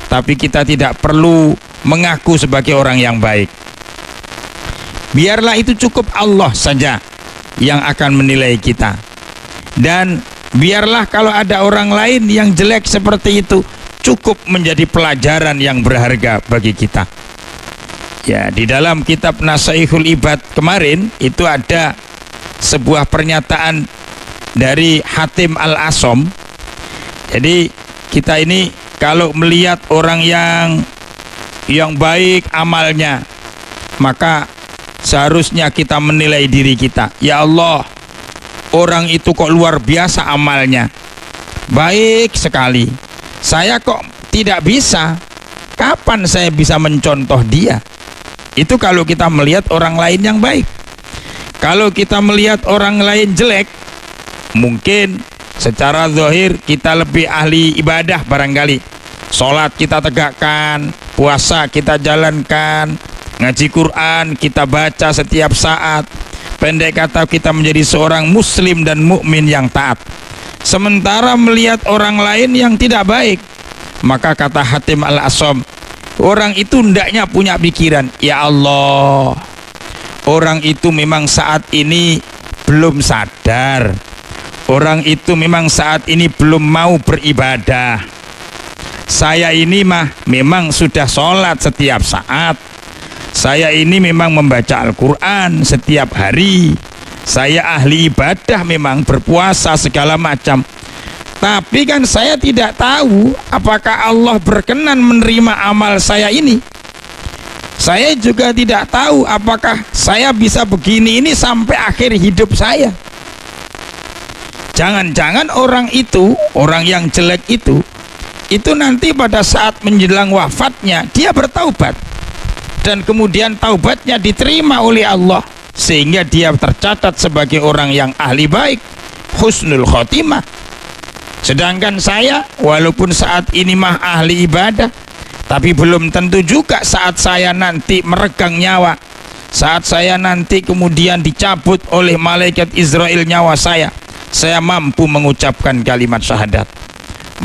tapi kita tidak perlu mengaku sebagai orang yang baik. Biarlah itu cukup Allah saja yang akan menilai kita. Dan biarlah kalau ada orang lain yang jelek seperti itu, cukup menjadi pelajaran yang berharga bagi kita. Ya, di dalam kitab Nasaihul Ibad kemarin itu ada sebuah pernyataan dari Hatim Al-Asom. Jadi kita ini kalau melihat orang yang baik amalnya, maka seharusnya kita menilai diri kita. Ya Allah, orang itu kok luar biasa amalnya, baik sekali, saya kok tidak bisa, kapan saya bisa mencontoh dia? Itu kalau kita melihat orang lain yang baik. Kalau kita melihat orang lain jelek, mungkin secara zahir kita lebih ahli ibadah barangkali, sholat kita tegakkan, puasa kita jalankan, ngaji Quran kita baca setiap saat, pendek kata kita menjadi seorang muslim dan mukmin yang taat. Sementara melihat orang lain yang tidak baik, maka kata Hatim Al-Asam, orang itu hendaknya punya pikiran, ya Allah, orang itu memang saat ini belum sadar, orang itu memang saat ini belum mau beribadah. Saya ini memang sudah sholat setiap saat, saya ini memang membaca Al-Quran setiap hari, saya ahli ibadah, memang berpuasa segala macam. Tapi kan saya tidak tahu apakah Allah berkenan menerima amal saya ini. Saya juga tidak tahu apakah saya bisa begini ini sampai akhir hidup saya. Jangan-jangan orang itu, orang yang jelek itu nanti pada saat menjelang wafatnya dia bertaubat, dan kemudian taubatnya diterima oleh Allah, sehingga dia tercatat sebagai orang yang ahli baik, husnul khotimah. Sedangkan saya walaupun saat ini ahli ibadah, tapi belum tentu juga saat saya nanti meregang nyawa, saat saya nanti kemudian dicabut oleh malaikat Israel nyawa saya mampu mengucapkan kalimat syahadat.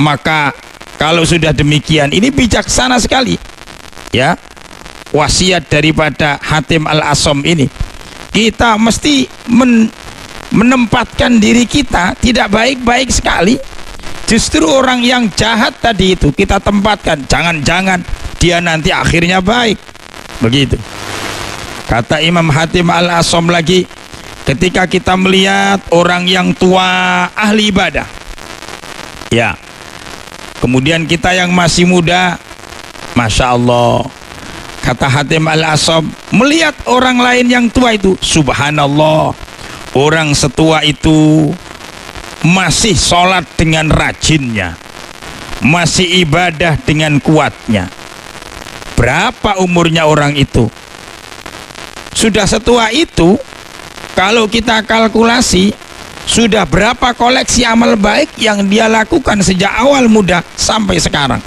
Maka kalau sudah demikian, ini bijaksana sekali ya wasiat daripada Hatim Al-Asam ini. Kita mesti menempatkan diri kita tidak baik-baik sekali. Justru orang yang jahat tadi itu kita tempatkan, jangan-jangan dia nanti akhirnya baik. Begitu kata Imam Hatim Al-Asam lagi, ketika kita melihat orang yang tua ahli ibadah, ya, kemudian kita yang masih muda, Masya Allah, kata Hatim Al-Asam, melihat orang lain yang tua itu, subhanallah, orang setua itu masih sholat dengan rajinnya, masih ibadah dengan kuatnya. Berapa umurnya orang itu? Sudah setua itu, kalau kita kalkulasi, sudah berapa koleksi amal baik yang dia lakukan sejak awal muda sampai sekarang.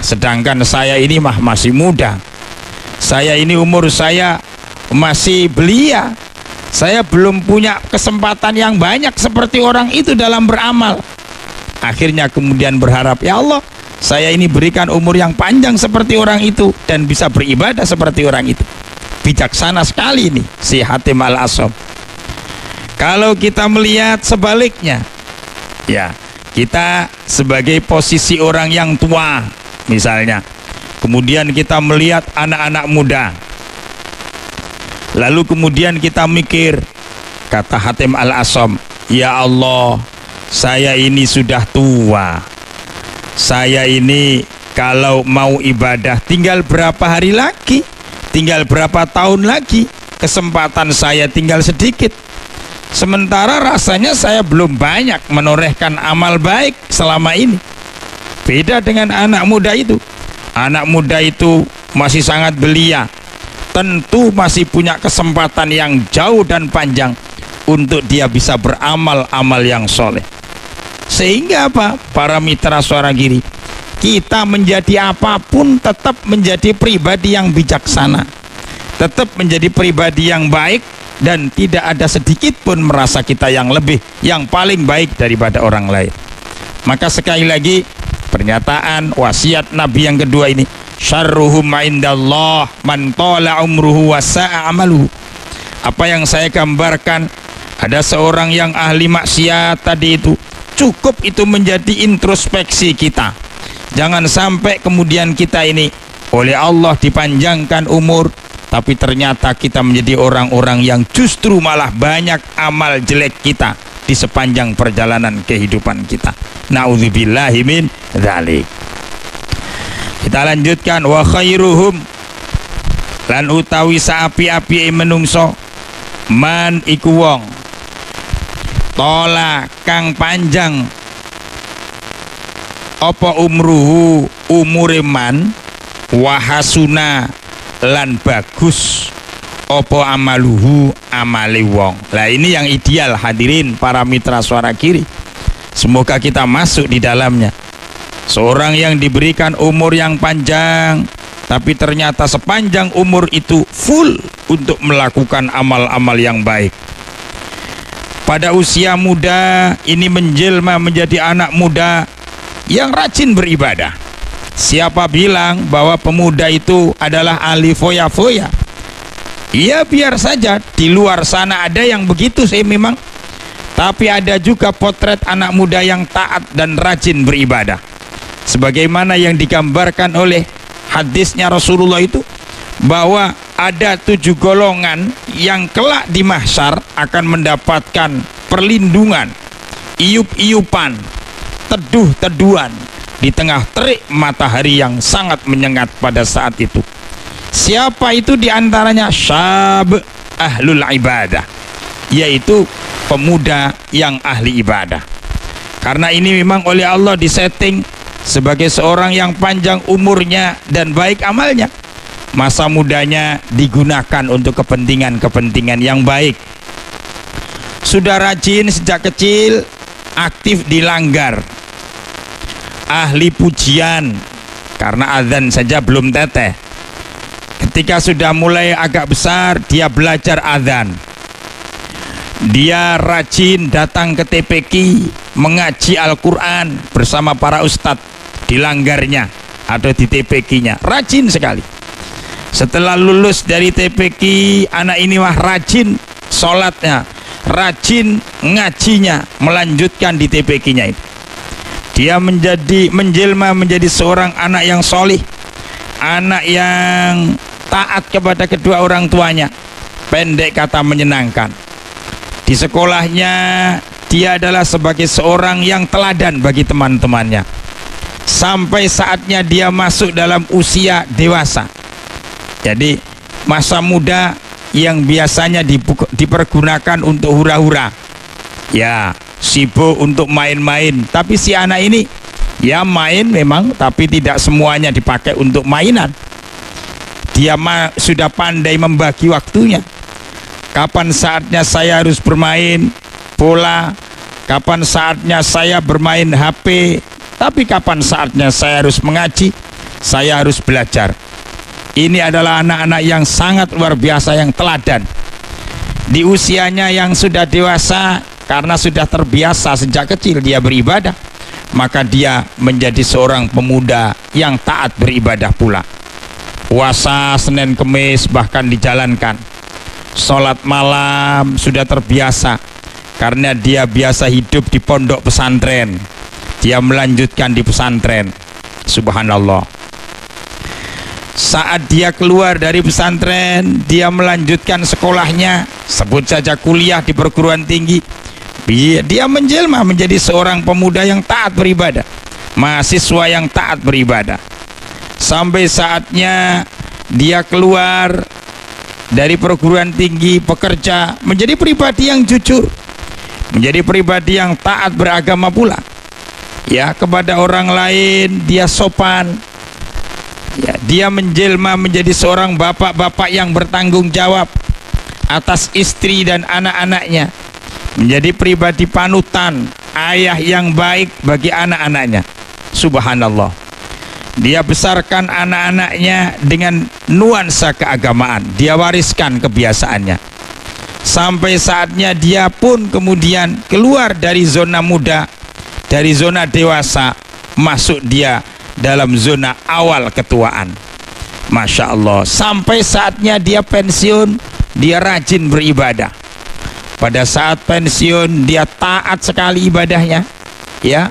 Sedangkan saya ini masih muda, saya ini umur saya masih belia, saya belum punya kesempatan yang banyak seperti orang itu dalam beramal. Akhirnya kemudian berharap, ya Allah, saya ini berikan umur yang panjang seperti orang itu dan bisa beribadah seperti orang itu. Bijaksana sekali ini si Hatim Al-Asam. Kalau kita melihat sebaliknya, ya, kita sebagai posisi orang yang tua misalnya, kemudian kita melihat anak-anak muda, lalu kemudian kita mikir, kata Hatim Al-Asam, ya Allah, saya ini sudah tua, saya ini kalau mau ibadah tinggal berapa hari lagi, tinggal berapa tahun lagi, kesempatan saya tinggal sedikit. Sementara rasanya saya belum banyak menorehkan amal baik selama ini. Beda dengan anak muda itu. Anak muda itu masih sangat belia, tentu masih punya kesempatan yang jauh dan panjang untuk dia bisa beramal-amal yang soleh. Sehingga apa? Para mitra Suara Giri, kita menjadi apapun tetap menjadi pribadi yang bijaksana, tetap menjadi pribadi yang baik, dan tidak ada sedikit pun merasa kita yang lebih, yang paling baik daripada orang lain. Maka sekali lagi, pernyataan wasiat Nabi yang kedua ini, syarruhum indallah man tala umruhu wa sa'a amaluhu. Apa yang saya gambarkan, ada seorang yang ahli maksiat tadi itu, cukup itu menjadi introspeksi kita. Jangan sampai kemudian kita ini oleh Allah dipanjangkan umur, tapi ternyata kita menjadi orang-orang yang justru malah banyak amal jelek kita di sepanjang perjalanan kehidupan kita. Na'udzubillahi min dzalik. Kita lanjutkan, wa khairuhum, lan utawi saapi-api menungso, man iku wong tola kang panjang apa umruhu umure man, wahasuna lan bagus apa amaluhu amale wong. Lah ini yang ideal hadirin para mitra Suara Kiri, semoga kita masuk di dalamnya. Seorang yang diberikan umur yang panjang tapi ternyata sepanjang umur itu full untuk melakukan amal-amal yang baik. Pada usia muda ini menjelma menjadi anak muda yang rajin beribadah. Siapa bilang bahwa pemuda itu adalah ahli foya-foya? Ya biar saja, di luar sana ada yang begitu sih memang. Tapi ada juga potret anak muda yang taat dan rajin beribadah, sebagaimana yang digambarkan oleh hadisnya Rasulullah itu, bahwa ada 7 golongan yang kelak di mahsyar akan mendapatkan perlindungan, iup-iupan, teduh-teduhan di tengah terik matahari yang sangat menyengat pada saat itu. Siapa itu? Diantaranya syab ahlul ibadah, yaitu pemuda yang ahli ibadah. Karena ini memang oleh Allah disetting sebagai seorang yang panjang umurnya dan baik amalnya. Masa mudanya digunakan untuk kepentingan-kepentingan yang baik. Sudah rajin sejak kecil, aktif di langgar, ahli pujian karena azan saja belum teteh. Ketika sudah mulai agak besar, dia belajar azan. Dia rajin datang ke TPQ mengaji Al-Quran bersama para ustadz di langgarnya atau di TPQ-nya. Rajin sekali. Setelah lulus dari TPQ, anak ini mah rajin sholatnya, rajin ngajinya, melanjutkan di TPQ-nya itu. Dia menjelma menjadi seorang anak yang solih, anak yang taat kepada kedua orang tuanya. Pendek kata menyenangkan. Di sekolahnya dia adalah sebagai seorang yang teladan bagi teman-temannya, sampai saatnya dia masuk dalam usia dewasa. Jadi masa muda yang biasanya dipergunakan untuk hura-hura, ya sibuk untuk main-main. Tapi si anak ini ya main memang, tapi tidak semuanya dipakai untuk mainan. Dia sudah pandai membagi waktunya. Kapan saatnya saya harus bermain bola, kapan saatnya saya bermain HP, tapi kapan saatnya saya harus mengaji, saya harus belajar. Ini adalah anak-anak yang sangat luar biasa, yang teladan. Di usianya yang sudah dewasa, karena sudah terbiasa sejak kecil dia beribadah, maka dia menjadi seorang pemuda yang taat beribadah pula. Puasa Senin Kemis bahkan dijalankan. Sholat malam sudah terbiasa, karena dia biasa hidup di pondok pesantren. Dia melanjutkan di pesantren. Subhanallah. Saat dia keluar dari pesantren, dia melanjutkan sekolahnya, sebut saja kuliah di perguruan tinggi. Dia menjelma menjadi seorang pemuda yang taat beribadah, mahasiswa yang taat beribadah. Sampai saatnya dia keluar dari perguruan tinggi, bekerja, menjadi pribadi yang jujur, menjadi pribadi yang taat beragama pula. Ya, kepada orang lain dia sopan. Ya, dia menjelma menjadi seorang bapak-bapak yang bertanggung jawab atas istri dan anak-anaknya, menjadi pribadi panutan, ayah yang baik bagi anak-anaknya. Subhanallah. Dia besarkan anak-anaknya dengan nuansa keagamaan. Dia wariskan kebiasaannya. Sampai saatnya dia pun kemudian keluar dari zona muda, dari zona dewasa, masuk dia dalam zona awal ketuaan. Masya Allah. Sampai saatnya dia pensiun, dia rajin beribadah. Pada saat pensiun dia taat sekali ibadahnya, ya.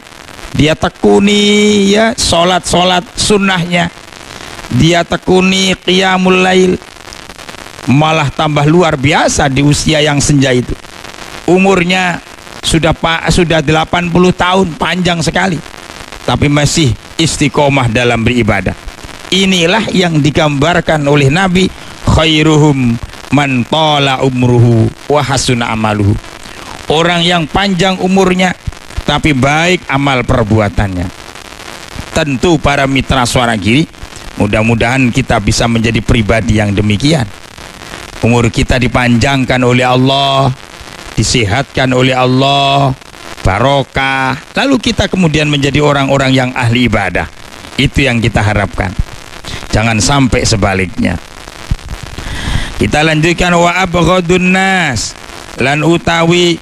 Dia tekuni ya sholat sunnahnya, dia tekuni qiyamul lail. Malah tambah luar biasa di usia yang senja itu. Umurnya sudah 80 tahun, panjang sekali, tapi masih istiqomah dalam beribadah. Inilah yang digambarkan oleh Nabi, khairuhum man tala umruhu wa hasuna amaluhu. orang yang panjang umurnya tapi baik amal perbuatannya. Tentu para mitra Suara Giri, mudah-mudahan kita bisa menjadi pribadi yang demikian. Umur kita dipanjangkan oleh Allah, disehatkan oleh Allah, barokah, lalu kita kemudian menjadi orang-orang yang ahli ibadah. Itu yang kita harapkan. Jangan sampai sebaliknya. Kita lanjutkan, wa abghadun nas, lan utawi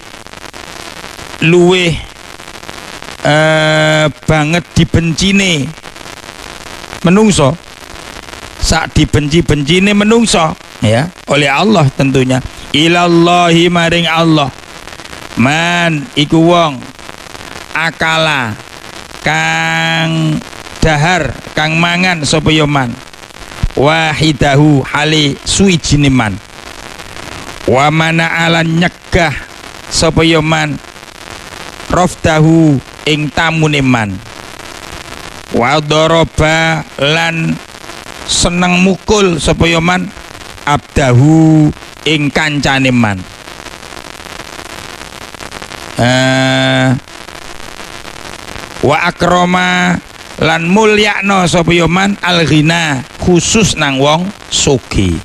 luweh banget dibencine menungso, sak dibenci-bencine menungso ya oleh Allah tentunya, ilallahi maring Allah, man iku wong akala kang dahar kang mangan sapa ya man, wahidahu hali suwijine man, wa mana alan nyegah sapa ya man rafdahu ing tamune man, wa daraba lan seneng mukul sapa ya man abdahu ing kancane man. Wa akrama lan mulyakno sapa ya man al ghina khusus nang wong sugih.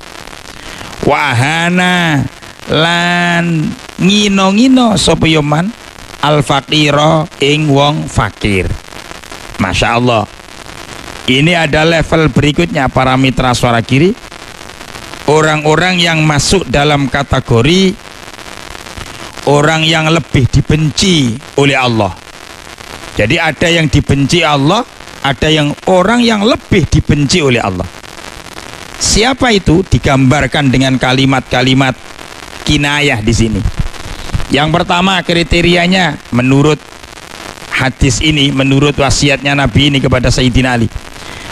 Wa ahana lan ngino-ngino sapa ya man al faqira ing wong fakir. Masya Allah, ini ada level berikutnya para mitra Suara Giri, orang-orang yang masuk dalam kategori orang yang lebih dibenci oleh Allah. Jadi ada yang dibenci Allah, ada yang orang yang lebih dibenci oleh Allah. Siapa itu? Digambarkan dengan kalimat-kalimat kinayah di sini. Yang pertama kriterianya menurut hadis ini, menurut wasiatnya Nabi ini kepada Sayyidina Ali,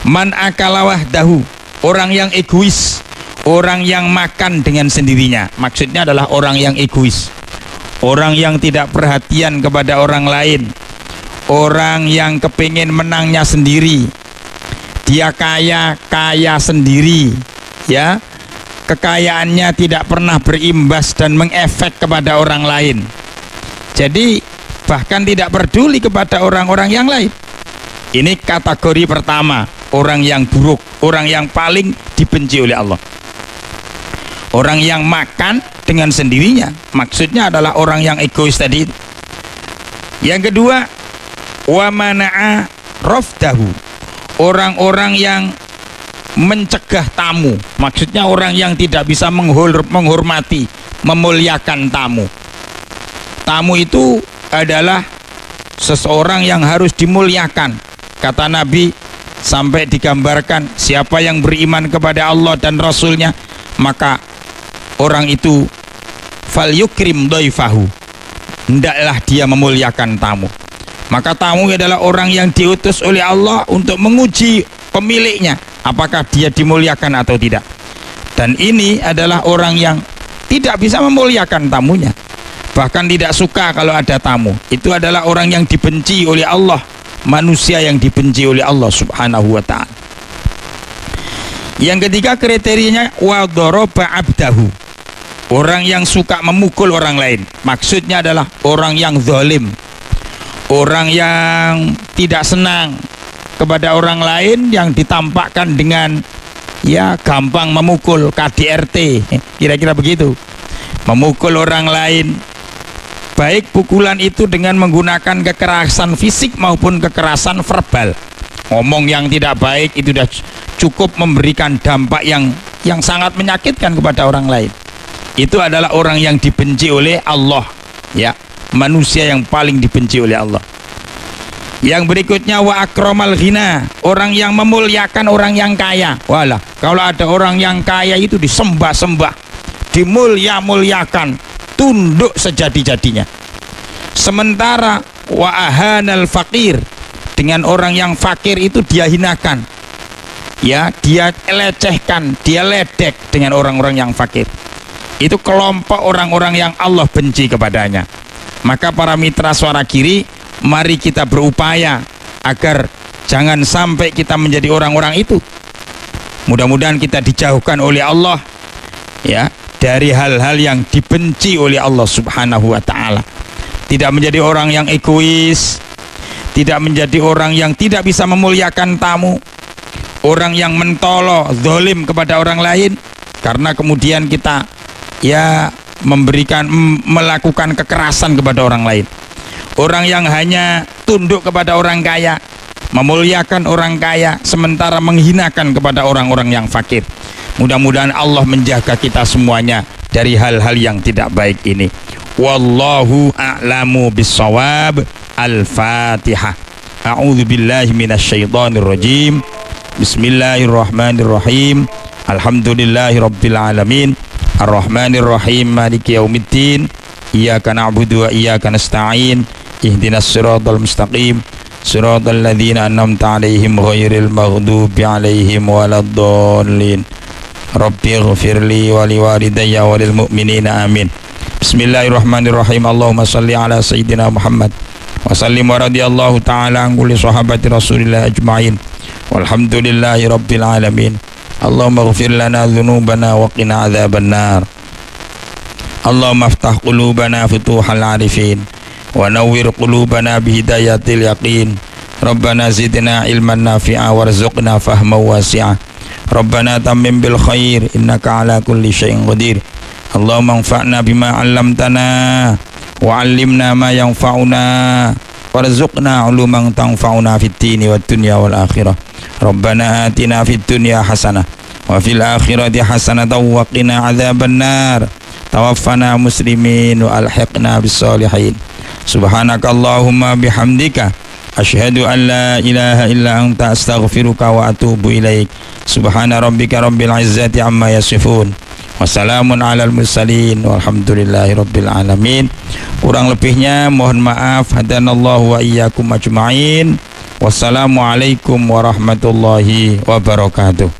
man akala wahdahu, orang yang egois, orang yang makan dengan sendirinya. Maksudnya adalah orang yang egois, orang yang tidak perhatian kepada orang lain, orang yang kepingin menangnya sendiri. Dia kaya sendiri ya, kekayaannya tidak pernah berimbas dan mengefek kepada orang lain. Jadi bahkan tidak peduli kepada orang-orang yang lain. Ini kategori pertama, orang yang buruk, orang yang paling dibenci oleh Allah. Orang yang makan dengan sendirinya, maksudnya adalah orang yang egois tadi. Yang kedua, wa mana'a rafdahu, orang-orang yang mencegah tamu, maksudnya orang yang tidak bisa menghormati, memuliakan tamu. Tamu itu adalah seseorang yang harus dimuliakan. Kata Nabi, sampai digambarkan siapa yang beriman kepada Allah dan Rasulnya, maka orang itu fal yukrim dhaifahu, hendaklah dia memuliakan tamu. Maka tamu adalah orang yang diutus oleh Allah untuk menguji pemiliknya, apakah dia dimuliakan atau tidak. Dan ini adalah orang yang tidak bisa memuliakan tamunya, bahkan tidak suka kalau ada tamu. Itu adalah orang yang dibenci oleh Allah, manusia yang dibenci oleh Allah subhanahu wa ta'ala. Yang ketiga kriterianya wa daraba abdahu, orang yang suka memukul orang lain. Maksudnya adalah orang yang zalim, orang yang tidak senang kepada orang lain, yang ditampakkan dengan ya gampang memukul, KDRT kira-kira begitu, memukul orang lain, baik pukulan itu dengan menggunakan kekerasan fisik maupun kekerasan verbal. Ngomong yang tidak baik itu sudah cukup memberikan dampak yang sangat menyakitkan kepada orang lain. Itu adalah orang yang dibenci oleh Allah ya, manusia yang paling dibenci oleh Allah. Yang berikutnya wa akramal ghina, orang yang memuliakan orang yang kaya. Walah, kalau ada orang yang kaya itu disembah-sembah, dimulia-muliakan, tunduk sejadi-jadinya. Sementara wa ahanal fakir, dengan orang yang fakir itu dia hinakan ya, dia lecehkan, dia ledek dengan orang-orang yang fakir. Itu kelompok orang-orang yang Allah benci kepadanya. Maka para mitra Suara Giri, mari kita berupaya agar jangan sampai kita menjadi orang-orang itu. Mudah-mudahan kita dijauhkan oleh Allah ya dari hal-hal yang dibenci oleh Allah Subhanahu wa ta'ala. Tidak menjadi orang yang egois, tidak menjadi orang yang tidak bisa memuliakan tamu, orang yang mentolo, zalim kepada orang lain, karena kemudian kita melakukan kekerasan kepada orang lain. Orang yang hanya tunduk kepada orang kaya, memuliakan orang kaya, sementara menghinakan kepada orang-orang yang fakir. Mudah-mudahan Allah menjaga kita semuanya dari hal-hal yang tidak baik ini. Wallahu a'lamu bissawab. Al-Fatihah. A'udzu billahi minasyaitonir rajim. Bismillahirrahmanirrahim. Alhamdulillahirabbil alamin. Arrahmanir rahim. Maliki yaumiddin. Iyyaka na'budu wa iyyaka nasta'in. Ihdinas siratal mustaqim. Siratal ladzina an'amta 'alaihim ghairil maghdubi 'alaihim waladdallin. Rabbi ighfirli wa liwalidayya wa lil mu'minina amin. Bismillahirrahmanirrahim. Allahumma shalli ala sayyidina Muhammad wa sallim wa radiyallahu ta'ala an kulli sahabati Rasulillah ajma'in. Walhamdulillahi rabbil alamin. Allahumma ighfir lana dhunubana wa qina adzabannar. Allahumma iftah qulubana futuhal arifin wa nawwir qulubana bihidayatil yaqin. Rabbana zidna ilman nafi'a warzuqna fahman wasi'a. Rabbana tammim bil khair innaka ala kulli syai'in qadir. Allahumma anfa'na bima 'allamtana wa 'allimna ma yanfa'una warzuqna 'uluman tanfa'una fid dini wad dunya wal akhirah. Rabbana atina fid dunya hasanah wa fil akhirati hasanatan wa qina adzabannar. Tawaffana muslimin wa alhiqna bis solihin. Subhanakallahumma bihamdika asyhadu an la ilaha illa anta astaghfiruka wa atubu ilaik. Subhana rabbika rabbil izzati amma yasifun. Wassalamun alal mursalin walhamdulillahi rabbil alamin. Kurang lebihnya mohon maaf. Hadanallahu wa iyyakum ajma'in. Wassalamualaikum warahmatullahi wabarakatuh.